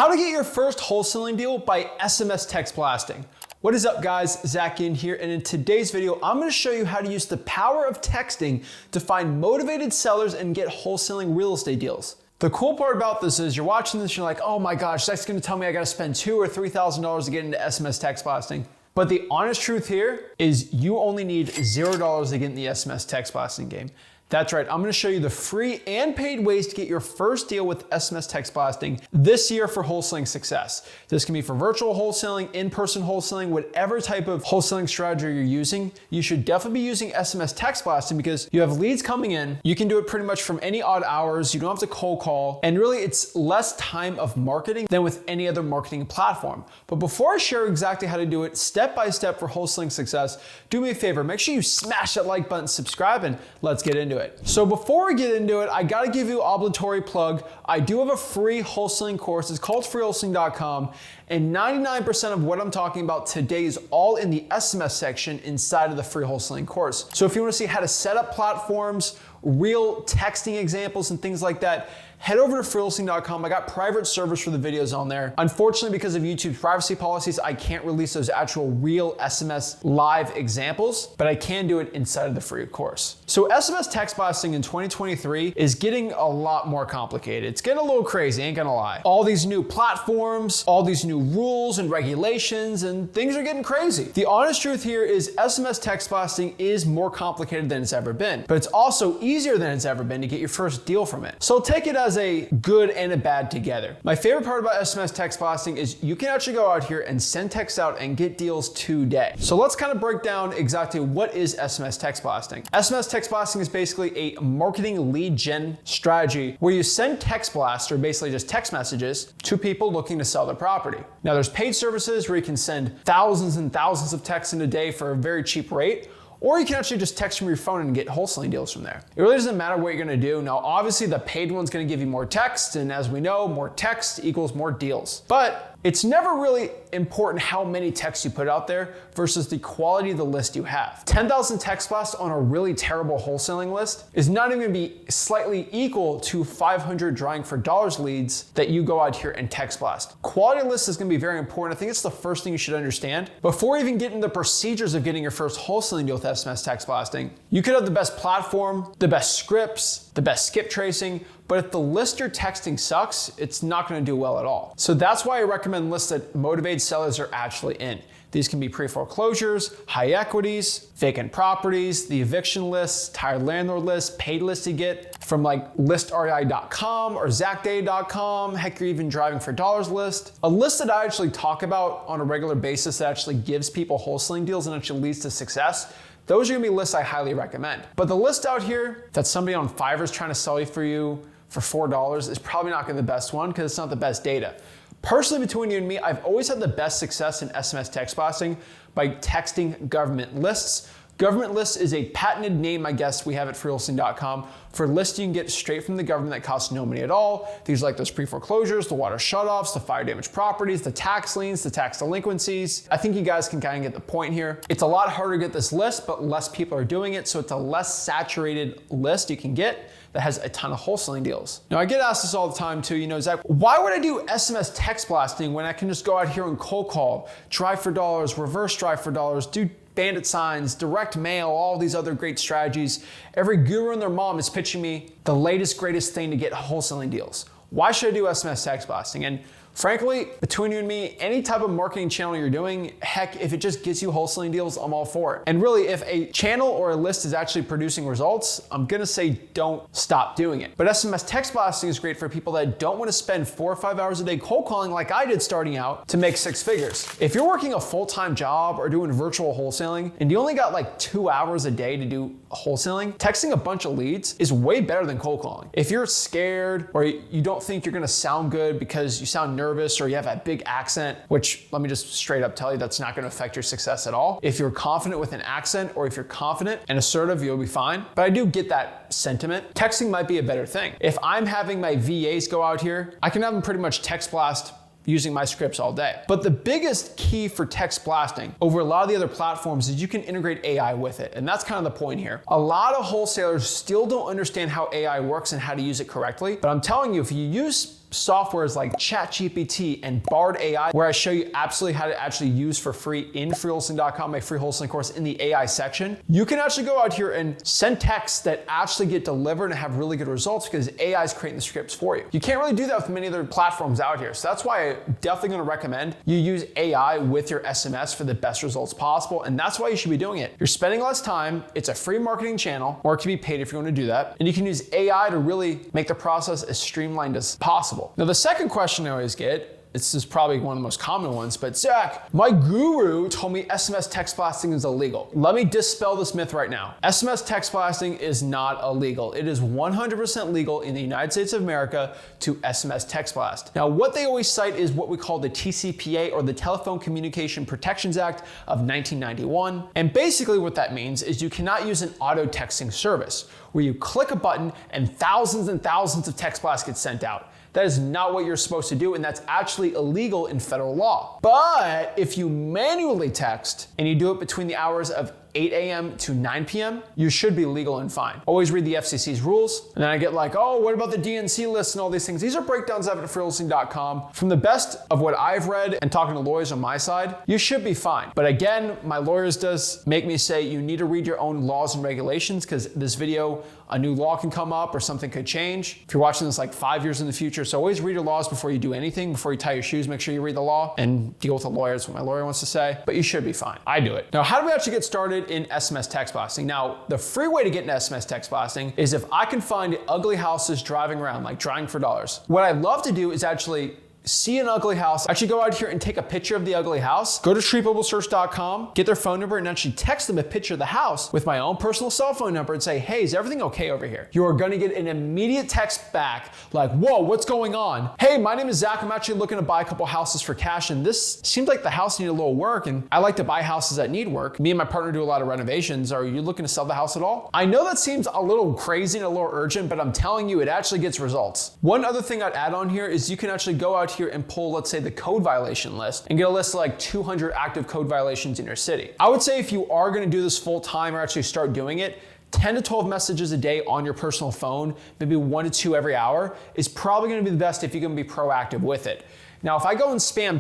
How to get your first wholesaling deal by SMS text blasting. What is up guys, Zach Ginn here, and in today's video, I'm gonna show you how to use the power of texting to find motivated sellers and get wholesaling real estate deals. The cool part about this is you're watching this, you're like, oh my gosh, Zach's gonna tell me I gotta spend $2,000 or $3,000 to get into SMS text blasting. But the honest truth here is you only need $0 to get in the SMS text blasting game. That's right, I'm gonna show you the free and paid ways to get your first deal with SMS text blasting this year for wholesaling success. This can be for virtual wholesaling, in-person wholesaling, whatever type of wholesaling strategy you're using, you should definitely be using SMS text blasting because you have leads coming in, you can do it pretty much from any odd hours, you don't have to cold call, and really it's less time of marketing than with any other marketing platform. But before I share exactly how to do it step by step for wholesaling success, do me a favor, make sure you smash that like button, subscribe, and let's get into it. So before we get into it, I gotta give you an obligatory plug. I do have a free wholesaling course. It's called freewholesaling.com, and 99% of what I'm talking about today is all in the SMS section inside of the free wholesaling course. So if you wanna see how to set up platforms, real texting examples and things like that, head over to freewholesaling.com. I got private servers for the videos on there. Unfortunately, because of YouTube's privacy policies, I can't release those actual real SMS live examples, but I can do it inside of the free course. So SMS text blasting in 2023 is getting a lot more complicated. It's getting a little crazy, ain't gonna lie. All these new platforms, all these new rules and regulations, and things are getting crazy. The honest truth here is SMS text blasting is more complicated than it's ever been, but it's also easier than it's ever been to get your first deal from it. So take it as a good and a bad together. My favorite part about SMS text blasting is you can actually go out here and send texts out and get deals today. So let's kind of break down exactly what is SMS text blasting. SMS text blasting is basically a marketing lead gen strategy where you send text blasts, or basically just text messages, to people looking to sell their property. Now there's paid services where you can send thousands and thousands of texts in a day for a very cheap rate, or you can actually just text from your phone and get wholesaling deals from there. It really doesn't matter what you're gonna do. Now, obviously the paid one's gonna give you more text, and as we know, more text equals more deals. But it's never really important how many texts you put out there versus the quality of the list you have. 10,000 text blasts on a really terrible wholesaling list is not even gonna be slightly equal to 500 drawing for dollars leads that you go out here and text blast. Quality list is gonna be very important. I think it's the first thing you should understand. Before you even get into the procedures of getting your first wholesaling deal with SMS text blasting, you could have the best platform, the best scripts, the best skip tracing, but if the list you're texting sucks, it's not gonna do well at all. So that's why I recommend lists that motivated sellers are actually in. These can be pre-foreclosures, high equities, vacant properties, the eviction lists, tired landlord lists, paid lists you get from like listrei.com or zacday.com, heck, you're even driving for dollars list. A list that I actually talk about on a regular basis that actually gives people wholesaling deals and actually leads to success, those are gonna be lists I highly recommend. But the list out here that somebody on Fiverr is trying to sell you for $4 is probably not gonna be the best one because it's not the best data. Personally, between you and me, I've always had the best success in SMS text blasting by texting government lists. Government lists is a patented name, I guess, we have at freewholesaling.com for lists you can get straight from the government that cost no money at all. These are like those pre-foreclosures, the water shutoffs, the fire damaged properties, the tax liens, the tax delinquencies. I think you guys can kind of get the point here. It's a lot harder to get this list, but less people are doing it, so it's a less saturated list you can get that has a ton of wholesaling deals. Now I get asked this all the time too, Zach, why would I do SMS text blasting when I can just go out here and cold call, drive for dollars, reverse drive for dollars, do bandit signs, direct mail, all these other great strategies. Every guru and their mom is pitching me the latest, greatest thing to get wholesaling deals. Why should I do SMS text blasting? And frankly, between you and me, any type of marketing channel you're doing, heck, if it just gets you wholesaling deals, I'm all for it. And really, if a channel or a list is actually producing results, I'm gonna say don't stop doing it. But SMS text blasting is great for people that don't wanna spend 4 or 5 hours a day cold calling like I did starting out to make 6 figures. If you're working a full-time job or doing virtual wholesaling and you only got like 2 hours a day to do wholesaling, texting a bunch of leads is way better than cold calling. If you're scared or you don't think you're gonna sound good because you sound nervous or you have that big accent, which let me just straight up tell you, that's not gonna affect your success at all. If you're confident with an accent or if you're confident and assertive, you'll be fine. But I do get that sentiment. Texting might be a better thing. If I'm having my VAs go out here, I can have them pretty much text blast using my scripts all day. But the biggest key for text blasting over a lot of the other platforms is you can integrate AI with it. And that's kind of the point here. A lot of wholesalers still don't understand how AI works and how to use it correctly. But I'm telling you, if you use softwares like ChatGPT and Bard AI, where I show you absolutely how to actually use for free in freewholesaling.com, my free wholesaling course in the AI section. You can actually go out here and send texts that actually get delivered and have really good results because AI is creating the scripts for you. You can't really do that with many other platforms out here. So that's why I'm definitely going to recommend you use AI with your SMS for the best results possible. And that's why you should be doing it. You're spending less time. It's a free marketing channel, or it can be paid if you want to do that. And you can use AI to really make the process as streamlined as possible. Now, the second question I always get, this is probably one of the most common ones, but Zach, my guru told me SMS text blasting is illegal. Let me dispel this myth right now. SMS text blasting is not illegal. It is 100% legal in the United States of America to SMS text blast. Now, what they always cite is what we call the TCPA, or the Telephone Communication Protections Act of 1991. And basically what that means is you cannot use an auto texting service where you click a button and thousands of text blasts get sent out. That is not what you're supposed to do, and that's actually illegal in federal law. But if you manually text and you do it between the hours of 8 a.m. to 9 p.m., you should be legal and fine. Always read the FCC's rules. And then I get like, oh, what about the DNC list and all these things? These are breakdowns I have at freewholesaling.com. From the best of what I've read and talking to lawyers on my side, you should be fine. But again, my lawyers does make me say you need to read your own laws and regulations, because this video, a new law can come up or something could change. If you're watching this like 5 years in the future, so always read your laws before you do anything. Before you tie your shoes, make sure you read the law and deal with a lawyer. That's what my lawyer wants to say, but you should be fine. I do it. Now, how do we actually get started in SMS text blasting? Now, the free way to get into SMS text blasting is if I can find ugly houses driving around, like Trying for Dollars. What I love to do is actually see an ugly house, actually go out here and take a picture of the ugly house, go to streetbublesearch.com, get their phone number, and actually text them a picture of the house with my own personal cell phone number and say, hey, is everything okay over here? You are gonna get an immediate text back like, whoa, what's going on? Hey, my name is Zach. I'm actually looking to buy a couple houses for cash, and this seems like the house needs a little work, and I like to buy houses that need work. Me and my partner do a lot of renovations. Are you looking to sell the house at all? I know that seems a little crazy and a little urgent, but I'm telling you, it actually gets results. One other thing I'd add on here is you can actually go out here and pull, let's say, the code violation list and get a list of like 200 active code violations in your city. I would say if you are going to do this full time or actually start doing it, 10 to 12 messages a day on your personal phone, maybe 1 to 2 every hour, is probably going to be the best if you're going to be proactive with it. Now, if I go and spam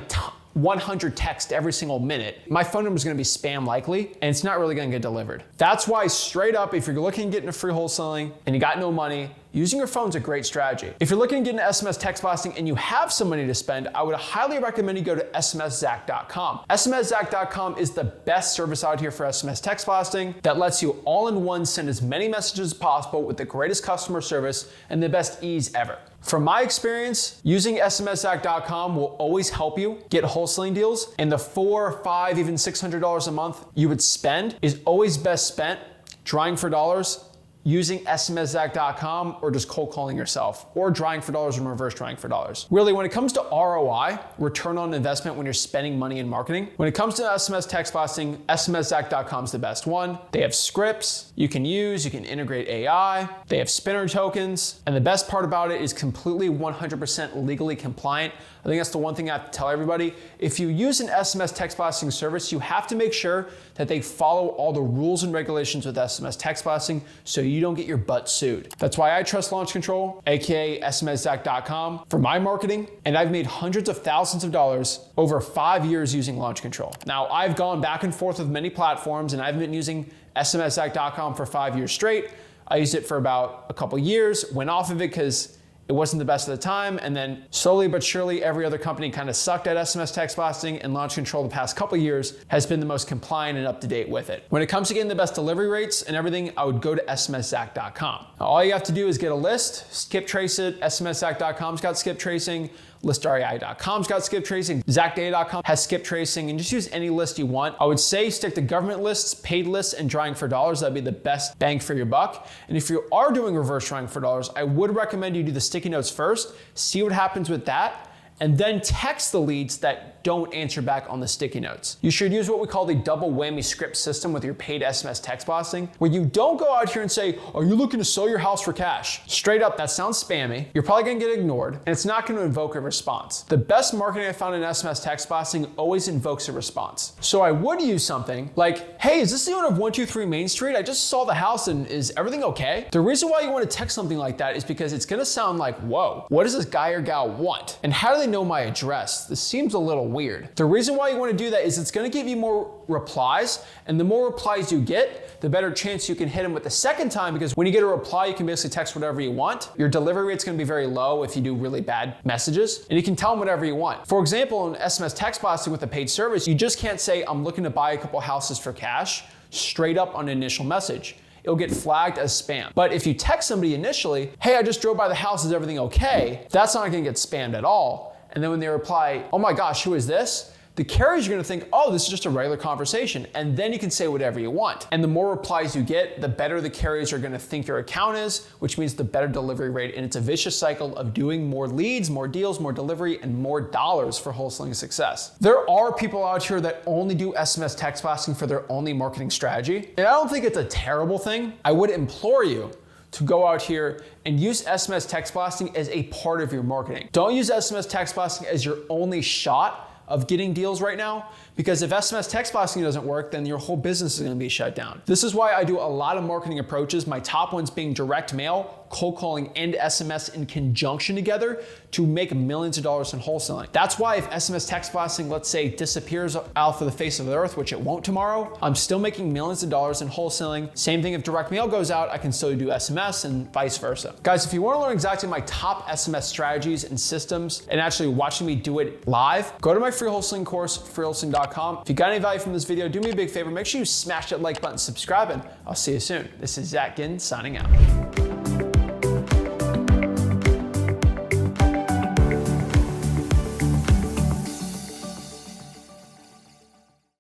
100 texts every single minute, my phone number is going to be spam likely, and it's not really going to get delivered. That's why, straight up, if you're looking to get into free wholesaling and you got no money, using your phone is a great strategy. If you're looking to get into SMS text blasting and you have some money to spend, I would highly recommend you go to smszach.com. smszach.com is the best service out here for SMS text blasting that lets you all in one send as many messages as possible with the greatest customer service and the best ease ever. From my experience, using smszach.com will always help you get wholesaling deals, and the $400, $500, even $600 a month you would spend is always best spent trying for dollars, using smszach.com, or just cold calling yourself, or trying for dollars and reverse trying for dollars. Really, when it comes to ROI, return on investment when you're spending money in marketing, when it comes to SMS text blasting, smszach.com is the best one. They have scripts you can use, you can integrate AI, they have spinner tokens, and the best part about it is completely 100% legally compliant. I think that's the one thing I have to tell everybody. If you use an SMS text blasting service, you have to make sure that they follow all the rules and regulations with SMS text blasting so you don't get your butt sued. That's why I trust Launch Control, aka smszach.com, for my marketing, and I've made hundreds of thousands of dollars over 5 years using Launch Control. Now, I've gone back and forth with many platforms, and I've been using smszach.com for 5 years straight. I used it for about a couple years, went off of it because it wasn't the best at the time, and then slowly but surely every other company kind of sucked at SMS text blasting, and Launch Control the past couple years has been the most compliant and up to date with it. When it comes to getting the best delivery rates and everything, I would go to smszach.com. Now, all you have to do is get a list, skip trace it. smszach.com's got skip tracing. ListREI.com's got skip tracing. ZachData.com has skip tracing, and just use any list you want. I would say stick to government lists, paid lists, and trying for dollars. That'd be the best bang for your buck. And if you are doing reverse trying for dollars, I would recommend you do the sticky notes first, see what happens with that, and then text the leads that don't answer back on the sticky notes. You should use what we call the double whammy script system with your paid SMS text blasting, where you don't go out here and say, are you looking to sell your house for cash? Straight up, that sounds spammy. You're probably gonna get ignored, and it's not gonna invoke a response. The best marketing I found in SMS text blasting always invokes a response. So I would use something like, hey, is this the owner of 123 Main Street? I just saw the house and is everything okay? The reason why you wanna text something like that is because it's gonna sound like, whoa, what does this guy or gal want? And how do they know my address? This seems a little weird. The reason why you wanna do that is it's gonna give you more replies, and the more replies you get, the better chance you can hit them with the second time, because when you get a reply, you can basically text whatever you want. Your delivery rate's gonna be very low if you do really bad messages, and you can tell them whatever you want. For example, in SMS text blasting with a paid service, you just can't say, I'm looking to buy a couple houses for cash, straight up on an initial message. It'll get flagged as spam. But if you text somebody initially, hey, I just drove by the house, is everything okay? That's not gonna get spammed at all. And then when they reply, oh my gosh, who is this? The carriers are gonna think, oh, this is just a regular conversation. And then you can say whatever you want. And the more replies you get, the better the carriers are gonna think your account is, which means the better delivery rate. And it's a vicious cycle of doing more leads, more deals, more delivery, and more dollars for wholesaling success. There are people out here that only do SMS text blasting for their only marketing strategy. And I don't think it's a terrible thing. I would implore you to go out here and use SMS text blasting as a part of your marketing. Don't use SMS text blasting as your only shot of getting deals right now, because if SMS text blasting doesn't work, then your whole business is gonna be shut down. This is why I do a lot of marketing approaches, my top ones being direct mail, cold calling, and SMS in conjunction together to make millions of dollars in wholesaling. That's why if SMS text blasting, let's say, disappears off of the face of the earth, which it won't tomorrow, I'm still making millions of dollars in wholesaling. Same thing if direct mail goes out, I can still do SMS and vice versa. Guys, if you wanna learn exactly my top SMS strategies and systems and actually watching me do it live, go to my free wholesaling course, freewholesaling.com. If you got any value from this video, do me a big favor, make sure you smash that like button, subscribe, and I'll see you soon. This is Zach Ginn signing out.